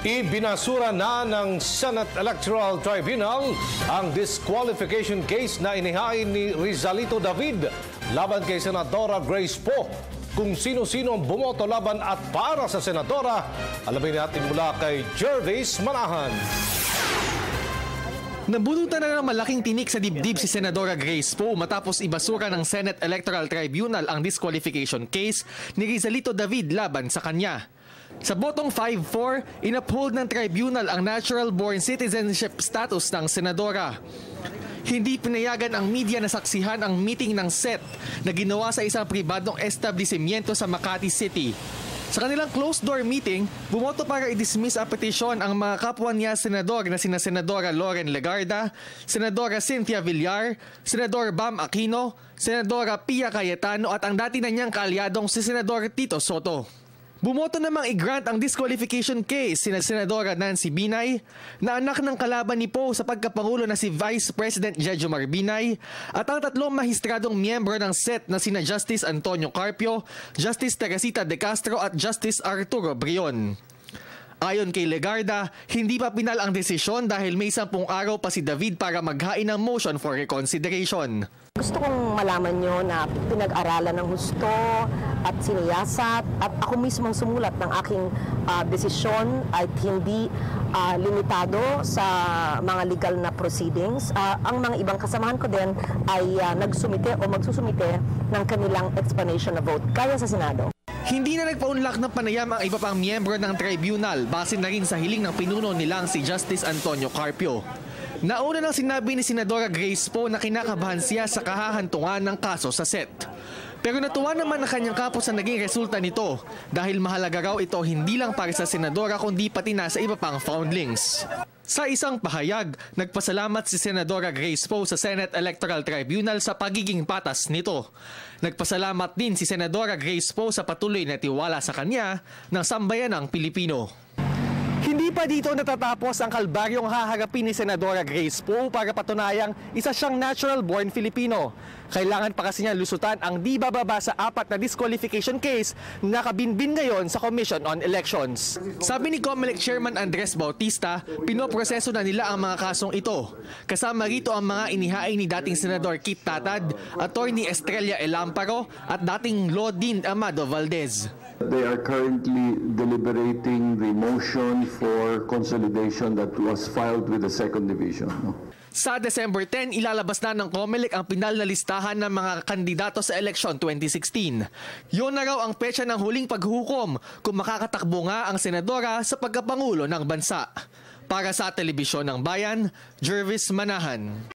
Ibinasura na ng Senate Electoral Tribunal ang disqualification case na inihain ni Rizalito David laban kay Senadora Grace Poe. Kung sino-sino ang bumoto laban at para sa senadora, alamin natin mula kay Jervis Manahan. Nabunutan na ng malaking tinik sa dibdib si Senadora Grace Poe matapos ibasura ng Senate Electoral Tribunal ang disqualification case ni Rizalito David laban sa kanya. Sa botong 5-4, inuphold ng tribunal ang natural-born citizenship status ng senadora. Hindi pinayagan ang media na saksihan ang meeting ng SET na ginawa sa isang pribadong establishmento sa Makati City. Sa kanilang closed-door meeting, bumoto para i-dismiss ang petisyon ang mga kapwa niya senador na sina Senadora Loren Legarda, Senadora Cynthia Villar, Senador Bam Aquino, Senadora Pia Cayetano at ang dati na niyang kaalyadong si Senador Tito Soto. Bumoto namang i-grant ang disqualification case sina Senadora Nancy Binay, na anak ng kalaban ni Poe sa pagkapangulo na si Vice President Jejomar Binay, at ang tatlong mahistradong miyembro ng SET na sina Justice Antonio Carpio, Justice Teresita De Castro at Justice Arturo Brion. Ayon kay Legarda, hindi pa pinal ang desisyon dahil may 10 araw pa si David para maghain ng motion for reconsideration. Gusto kong malaman nyo na pinag-aralan ng husto at siniyasat at ako mismong sumulat ng aking desisyon at hindi limitado sa mga legal na proceedings. Ang mga ibang kasamahan ko din ay nagsumite o magsusumite ng kanilang explanation na vote kaya sa Senado. Hindi na nagpaunlak ng panayam ang iba pang miyembro ng tribunal base na rin sa hiling ng pinuno nilang si Justice Antonio Carpio. Nauna nang sinabi ni Senadora Grace Poe na kinakabahan siya sa kahahantungan ng kaso sa SET. Pero natuwa naman ang kanyang kapos sa naging resulta nito dahil mahalaga raw ito hindi lang para sa senadora kundi pati na sa iba pang foundlings. Sa isang pahayag, nagpasalamat si Senadora Grace Poe sa Senate Electoral Tribunal sa pagiging patas nito. Nagpasalamat din si Senadora Grace Poe sa patuloy na tiwala sa kanya ng sambayanang Pilipino. Hindi pa dito natatapos ang kalbaryong haharapin ni Senadora Grace Poe para patunayang isa siyang natural-born Filipino. Kailangan pa kasi niya lusutan ang di bababa sa 4 na disqualification case na nakabinbin ngayon sa Commission on Elections. Sabi ni COMELEC Chairman Andres Bautista, pinoproseso na nila ang mga kasong ito. Kasama rito ang mga inihain ni dating Senador Kit Tatad, Attorney Estrella Elamparo at dating Law Dean Amado Valdez. They are currently deliberating the motion for consolidation that was filed with the 2nd Division. Sa December 10, ilalabas na ng COMELEC ang pinal na listahan ng mga kandidato sa eleksyon 2016. Yun na raw ang petsa ng huling paghukom kung makakatakbo nga ang senadora sa pagkapangulo ng bansa. Para sa Telebisyon ng Bayan, Jervis Manahan.